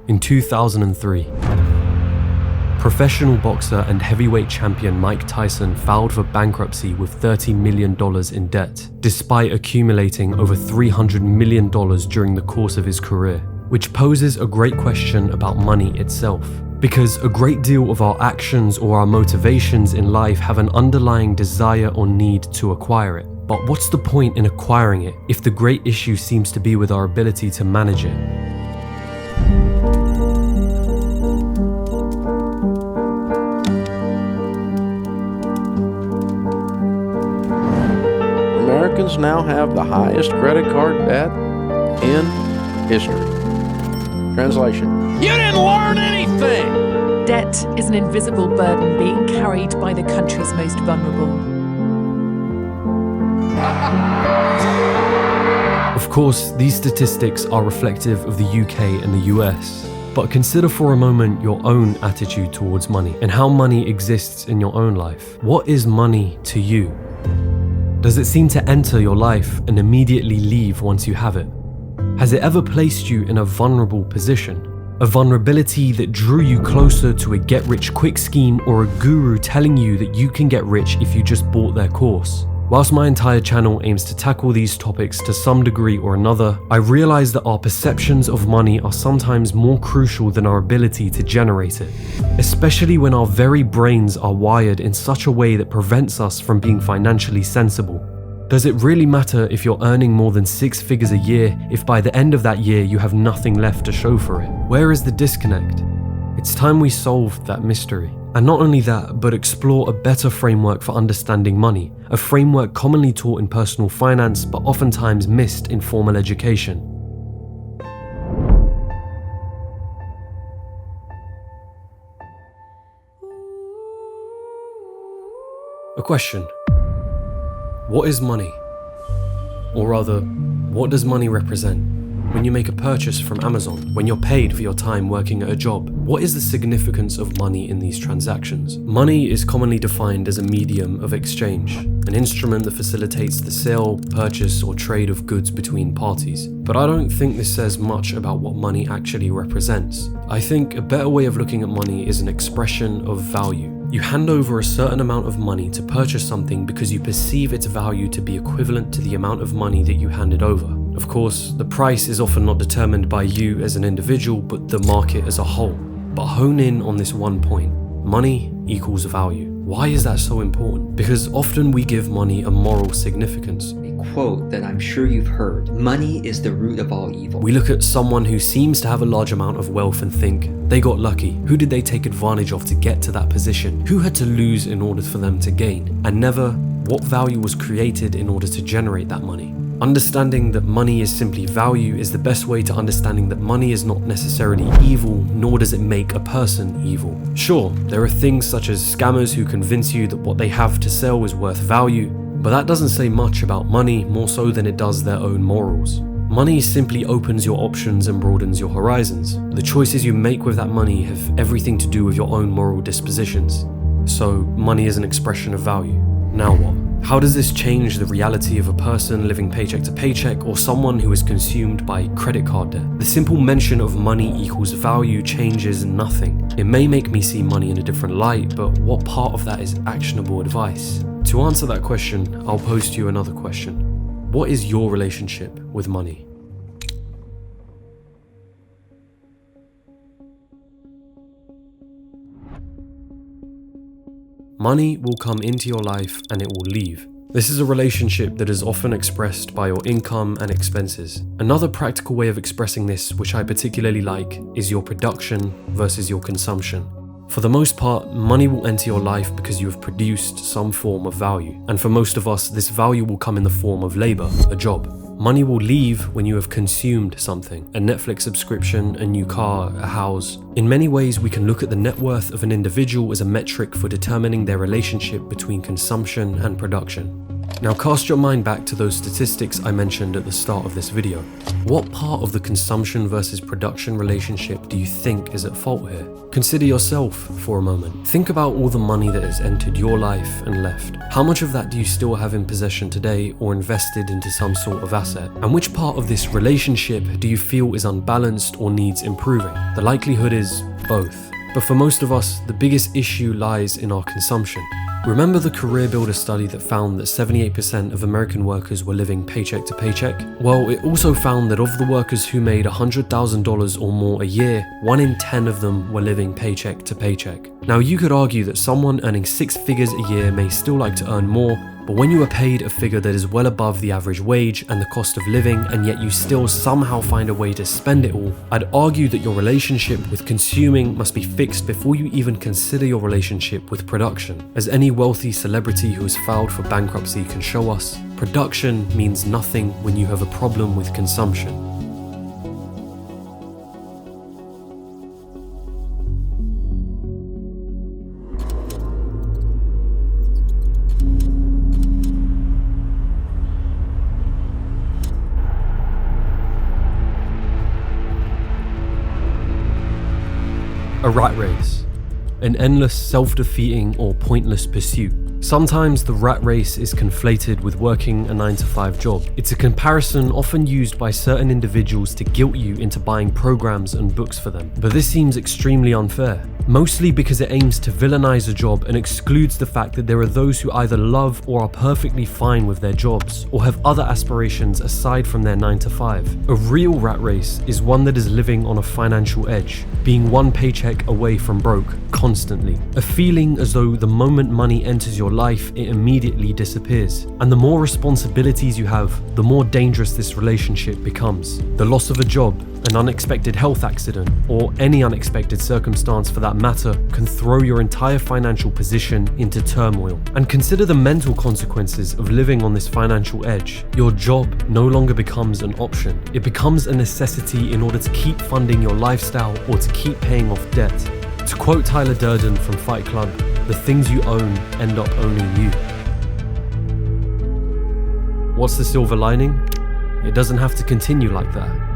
In 2003, professional boxer and heavyweight champion Mike Tyson filed for bankruptcy with $30 million in debt, despite accumulating over $300 million during the course of his career, which poses a great question about money itself. Because a great deal of our actions or our motivations in life have an underlying desire or need to acquire it. But what's the point in acquiring it if the great issue seems to be with our ability to manage it? Americans now have the highest credit card debt in history. Translation: you didn't learn anything! Debt is an invisible burden being carried by the country's most vulnerable. Of course, these statistics are reflective of the UK and the US, but consider for a moment your own attitude towards money and how money exists in your own life. What is money to you? Does it seem to enter your life and immediately leave once you have it? Has it ever placed you in a vulnerable position? A vulnerability that drew you closer to a get-rich-quick scheme or a guru telling you that you can get rich if you just bought their course? Whilst my entire channel aims to tackle these topics to some degree or another, I realize that our perceptions of money are sometimes more crucial than our ability to generate it, especially when our very brains are wired in such a way that prevents us from being financially sensible. Does it really matter if you're earning more than 6 figures a year if by the end of that year you have nothing left to show for it? Where is the disconnect? It's time we solved that mystery. And not only that, but explore a better framework for understanding money, a framework commonly taught in personal finance but oftentimes missed in formal education. A question. What is money? Or rather, what does money represent? When you make a purchase from Amazon, when you're paid for your time working at a job, what is the significance of money in these transactions? Money is commonly defined as a medium of exchange, an instrument that facilitates the sale, purchase, or trade of goods between parties. But I don't think this says much about what money actually represents. I think a better way of looking at money is an expression of value. You hand over a certain amount of money to purchase something because you perceive its value to be equivalent to the amount of money that you handed over. Of course, the price is often not determined by you as an individual, but the market as a whole. But hone in on this one point. Money equals value. Why is that so important? Because often we give money a moral significance. Quote that I'm sure you've heard: money is the root of all evil. We look at someone who seems to have a large amount of wealth and think, they got lucky. Who did they take advantage of to get to that position? Who had to lose in order for them to gain? And never, what value was created in order to generate that money? Understanding that money is simply value is the best way to understanding that money is not necessarily evil, nor does it make a person evil. Sure, there are things such as scammers who convince you that what they have to sell is worth value, but that doesn't say much about money more so than it does their own morals. Money simply opens your options and broadens your horizons. The choices you make with that money have everything to do with your own moral dispositions. So money is an expression of value. Now what? How does this change the reality of a person living paycheck to paycheck or someone who is consumed by credit card debt? The simple mention of money equals value changes nothing. It may make me see money in a different light, but what part of that is actionable advice? To answer that question, I'll pose to you another question. What is your relationship with money? Money will come into your life and it will leave. This is a relationship that is often expressed by your income and expenses. Another practical way of expressing this, which I particularly like, is your production versus your consumption. For the most part, money will enter your life because you have produced some form of value. And for most of us, this value will come in the form of labor, a job. Money will leave when you have consumed something, a Netflix subscription, a new car, a house. In many ways, we can look at the net worth of an individual as a metric for determining their relationship between consumption and production. Now cast your mind back to those statistics I mentioned at the start of this video. What part of the consumption versus production relationship do you think is at fault here? Consider yourself for a moment. Think about all the money that has entered your life and left. How much of that do you still have in possession today or invested into some sort of asset? And which part of this relationship do you feel is unbalanced or needs improving? The likelihood is both. But for most of us, the biggest issue lies in our consumption. Remember the Career Builder study that found that 78% of American workers were living paycheck to paycheck? Well, it also found that of the workers who made $100,000 or more a year, 1 in 10 of them were living paycheck to paycheck. Now you could argue that someone earning 6 figures a year may still like to earn more, but when you are paid a figure that is well above the average wage and the cost of living, and yet you still somehow find a way to spend it all, I'd argue that your relationship with consuming must be fixed before you even consider your relationship with production. As any wealthy celebrity who has filed for bankruptcy can show us, production means nothing when you have a problem with consumption. A rat race, an endless, self-defeating or pointless pursuit. Sometimes the rat race is conflated with working a 9-to-5 job. It's a comparison often used by certain individuals to guilt you into buying programs and books for them. But this seems extremely unfair, mostly because it aims to villainize a job and excludes the fact that there are those who either love or are perfectly fine with their jobs, or have other aspirations aside from their 9-to-5. A real rat race is one that is living on a financial edge, being one paycheck away from broke, constantly. A feeling as though the moment money enters your life, it immediately disappears. And the more responsibilities you have, the more dangerous this relationship becomes. The loss of a job, an unexpected health accident, or any unexpected circumstance for that matter can throw your entire financial position into turmoil. And consider the mental consequences of living on this financial edge. Your job no longer becomes an option. It becomes a necessity in order to keep funding your lifestyle or to keep paying off debt. To quote Tyler Durden from Fight Club, the things you own end up owning you. What's the silver lining? It doesn't have to continue like that.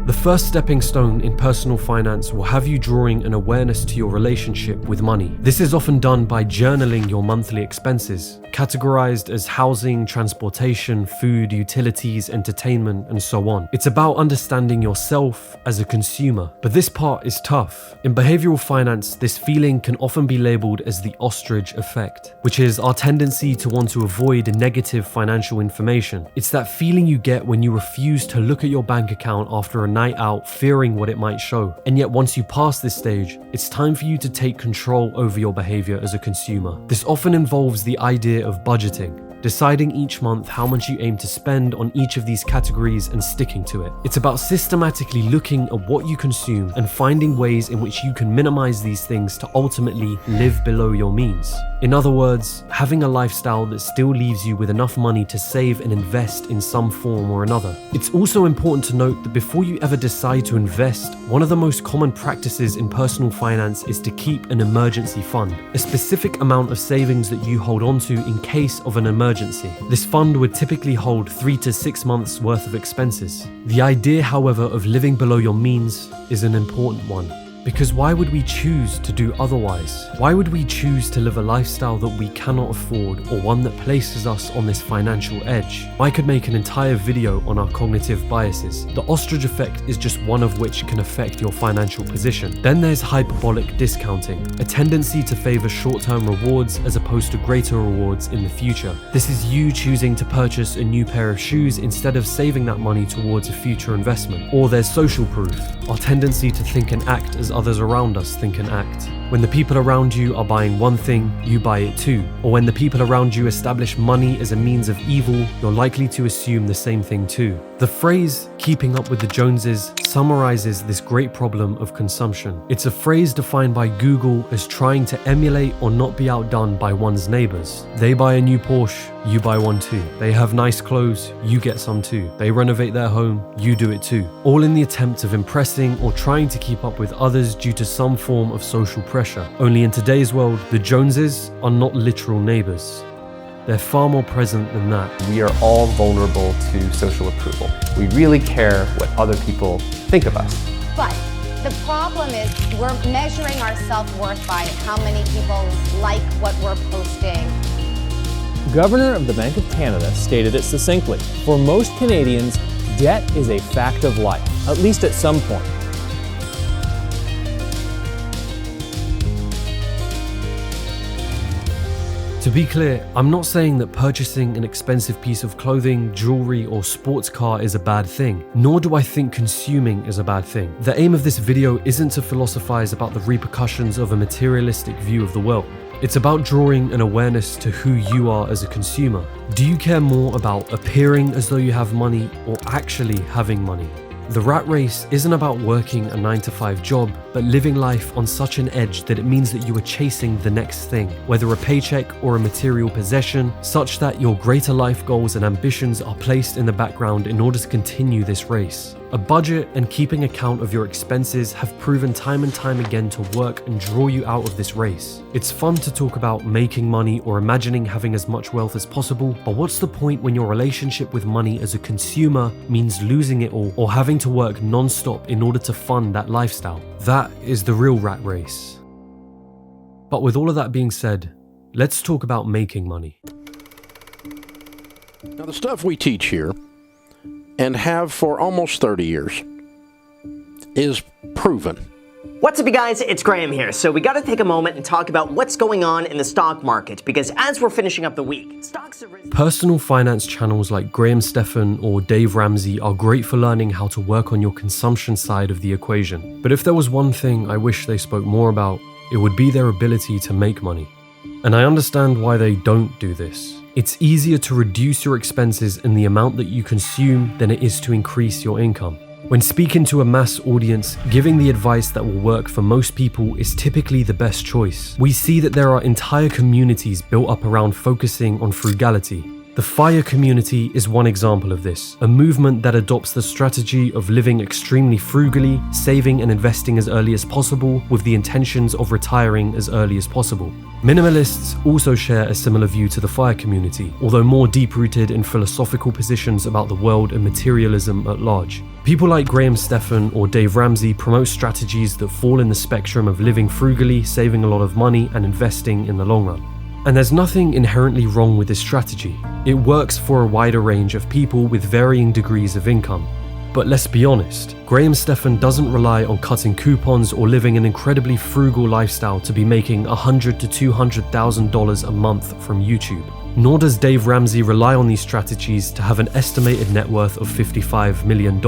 The first stepping stone in personal finance will have you drawing an awareness to your relationship with money. This is often done by journaling your monthly expenses, categorized as housing, transportation, food, utilities, entertainment, and so on. It's about understanding yourself as a consumer, but this part is tough. In behavioral finance, this feeling can often be labeled as the ostrich effect, which is our tendency to want to avoid negative financial information. It's that feeling you get when you refuse to look at your bank account after a night out, fearing what it might show. And yet once you pass this stage, it's time for you to take control over your behavior as a consumer. This often involves the idea of budgeting, deciding each month how much you aim to spend on each of these categories and sticking to it. It's about systematically looking at what you consume and finding ways in which you can minimize these things to ultimately live below your means. In other words, having a lifestyle that still leaves you with enough money to save and invest in some form or another. It's also important to note that before you ever decide to invest, one of the most common practices in personal finance is to keep an emergency fund, a specific amount of savings that you hold on to in case of an emergency. This fund would typically hold 3 to 6 months worth of expenses. The idea, however, of living below your means is an important one. Because why would we choose to do otherwise? Why would we choose to live a lifestyle that we cannot afford, or one that places us on this financial edge? I could make an entire video on our cognitive biases. The ostrich effect is just one of which can affect your financial position. Then there's hyperbolic discounting, a tendency to favor short-term rewards as opposed to greater rewards in the future. This is you choosing to purchase a new pair of shoes instead of saving that money towards a future investment. Or there's social proof, our tendency to think and act as others around us think and act. When the people around you are buying one thing, you buy it too. Or when the people around you establish money as a means of evil, you're likely to assume the same thing too. The phrase, keeping up with the Joneses, summarizes this great problem of consumption. It's a phrase defined by Google as trying to emulate or not be outdone by one's neighbors. They buy a new Porsche, you buy one too. They have nice clothes, you get some too. They renovate their home, you do it too. All in the attempt of impressing or trying to keep up with others due to some form of social pressure. Only in today's world, the Joneses are not literal neighbors. They're far more present than that. We are all vulnerable to social approval. We really care what other people think of us. But the problem is we're measuring our self-worth by how many people like what we're posting. Governor of the Bank of Canada stated it succinctly. For most Canadians, debt is a fact of life, at least at some point. To be clear, I'm not saying that purchasing an expensive piece of clothing, jewelry, or sports car is a bad thing, nor do I think consuming is a bad thing. The aim of this video isn't to philosophize about the repercussions of a materialistic view of the world. It's about drawing an awareness to who you are as a consumer. Do you care more about appearing as though you have money or actually having money? The rat race isn't about working a 9-to-5 job, but living life on such an edge that it means that you are chasing the next thing, whether a paycheck or a material possession, such that your greater life goals and ambitions are placed in the background in order to continue this race. A budget and keeping account of your expenses have proven time and time again to work and draw you out of this race. It's fun to talk about making money or imagining having as much wealth as possible, but what's the point when your relationship with money as a consumer means losing it all or having to work non-stop in order to fund that lifestyle? That is the real rat race. But with all of that being said, let's talk about making money. Now, the stuff we teach here, and have for almost 30 years, is proven. What's up, you guys? It's Graham here. So we got to take a moment and talk about what's going on in the stock market, because as we're finishing up the week, stocks are risen. Personal finance channels like 𝗟𝗘𝗧'𝗦 or Dave Ramsey are great for learning how to work on your consumption side of the equation. But if there was one thing I wish they spoke more about, it would be their ability to make money. And I understand why they don't do this. It's easier to reduce your expenses in the amount that you consume than it is to increase your income. When speaking to a mass audience, giving the advice that will work for most people is typically the best choice. We see that there are entire communities built up around focusing on frugality. The FIRE community is one example of this, a movement that adopts the strategy of living extremely frugally, saving and investing as early as possible with the intentions of retiring as early as possible. Minimalists also share a similar view to the FIRE community, although more deep-rooted in philosophical positions about the world and materialism at large. People like 𝗟𝗘𝗧'𝗦 or Dave Ramsey promote strategies that fall in the spectrum of living frugally, saving a lot of money, and investing in the long run. And there's nothing inherently wrong with this strategy. It works for a wider range of people with varying degrees of income. But let's be honest, 𝗟𝗘𝗧'𝗦 doesn't rely on cutting coupons or living an incredibly frugal lifestyle to be making $100,000 to $200,000 a month from YouTube. Nor does Dave Ramsey rely on these strategies to have an estimated net worth of $55 million.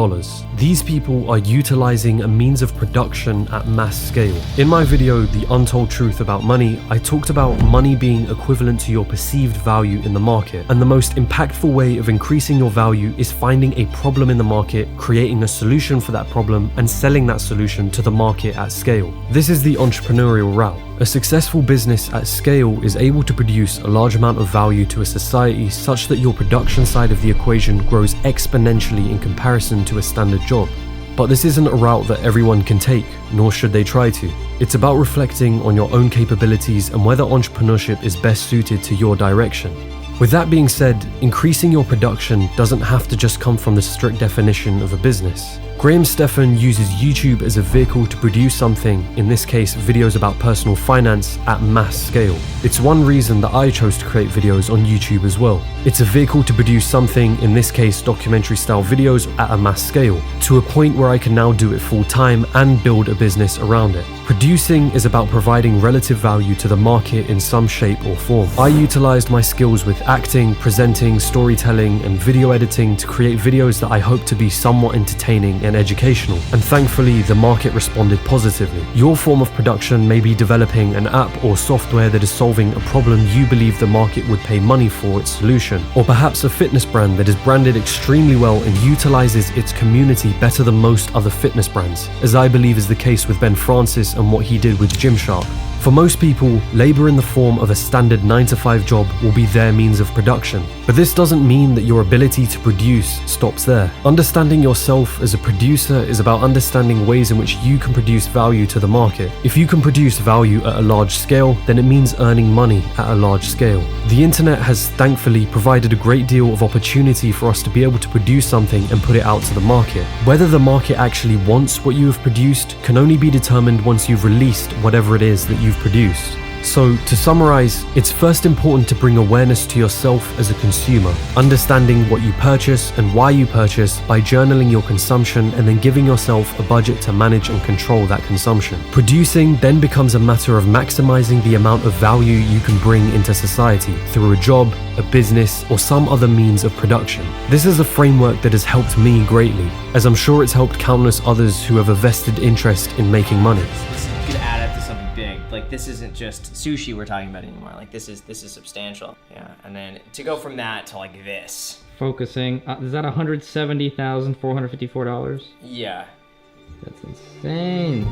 These people are utilizing a means of production at mass scale. In my video, The Untold Truth About Money, I talked about money being equivalent to your perceived value in the market, and the most impactful way of increasing your value is finding a problem in the market, creating a solution for that problem, and selling that solution to the market at scale. This is the entrepreneurial route. A successful business at scale is able to produce a large amount of value to a society such that your production side of the equation grows exponentially in comparison to a standard job. But this isn't a route that everyone can take, nor should they try to. It's about reflecting on your own capabilities and whether entrepreneurship is best suited to your direction. With that being said, increasing your production doesn't have to just come from the strict definition of a business. 𝗟𝗘𝗧'𝗦 uses YouTube as a vehicle to produce something, in this case videos about personal finance, at mass scale. It's one reason that I chose to create videos on YouTube as well. It's a vehicle to produce something, in this case documentary style videos, at a mass scale, to a point where I can now do it full time and build a business around it. Producing is about providing relative value to the market in some shape or form. I utilized my skills with acting, presenting, storytelling, and video editing to create videos that I hope to be somewhat entertaining and educational, and thankfully the market responded positively. Your form of production may be developing an app or software that is solving a problem you believe the market would pay money for its solution, or perhaps a fitness brand that is branded extremely well and utilizes its community better than most other fitness brands, as I believe is the case with Ben Francis and what he did with Gymshark. For most people, labor in the form of a standard 9-to-5 job will be their means of production. But this doesn't mean that your ability to produce stops there. Understanding yourself as a producer is about understanding ways in which you can produce value to the market. If you can produce value at a large scale, then it means earning money at a large scale. The internet has thankfully provided a great deal of opportunity for us to be able to produce something and put it out to the market. Whether the market actually wants what you have produced can only be determined once you've released whatever it is that you've produced. So, to summarize, it's first important to bring awareness to yourself as a consumer, understanding what you purchase and why you purchase by journaling your consumption and then giving yourself a budget to manage and control that consumption. Producing then becomes a matter of maximizing the amount of value you can bring into society through a job, a business, or some other means of production. This is a framework that has helped me greatly, as I'm sure it's helped countless others who have a vested interest in making money. You could add up to something big. Like, this isn't just sushi we're talking about anymore. Like, this is substantial. Yeah, and then to go from that to like this. Focusing, is that $170,454? Yeah. That's insane.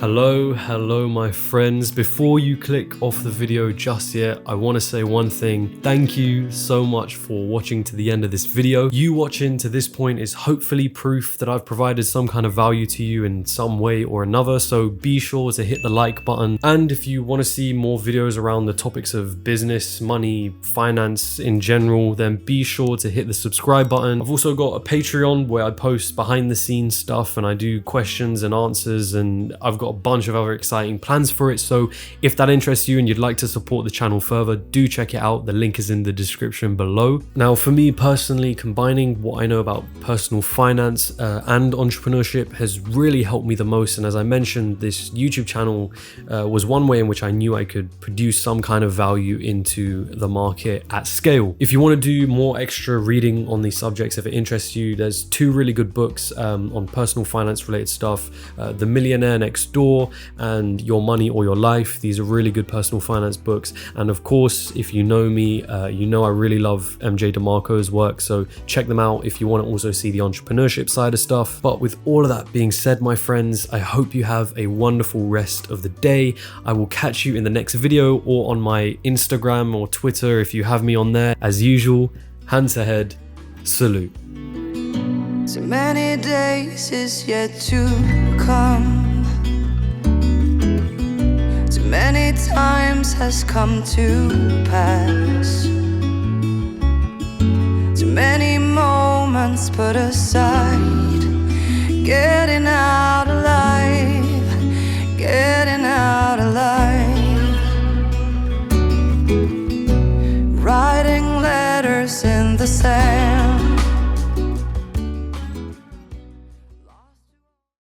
Hello my friends. Before you click off the video just yet, I want to say one thing. Thank you so much for watching to the end of this video. You watching to this point is hopefully proof that I've provided some kind of value to you in some way or another, so be sure to hit the like button. And if you want to see more videos around the topics of business, money, finance in general, then be sure to hit the subscribe button. I've also got a Patreon where I post behind the scenes stuff and I do questions and answers, and I've got a bunch of other exciting plans for it. So if that interests you and you'd like to support the channel further, do check it out. The link is in the description below. Now, for me personally, combining what I know about personal finance and entrepreneurship has really helped me the most. And as I mentioned, this YouTube channel was one way in which I knew I could produce some kind of value into the market at scale. If you want to do more extra reading on these subjects, if it interests you, there's 2 really good books on personal finance related stuff, The Millionaire Next Door and Your Money or Your Life. These are really good personal finance books. And of course, if you know me, you know I really love MJ DeMarco's work, so check them out if you want to also see the entrepreneurship side of stuff. But with all of that being said, my friends, I hope you have a wonderful rest of the day. I will catch you in the next video or on my Instagram or Twitter if you have me on there. As usual, hands ahead, salute. So many days is yet to come. Too many times has come to pass. Too many moments put aside. Getting out alive, getting out alive. Writing letters in the sand.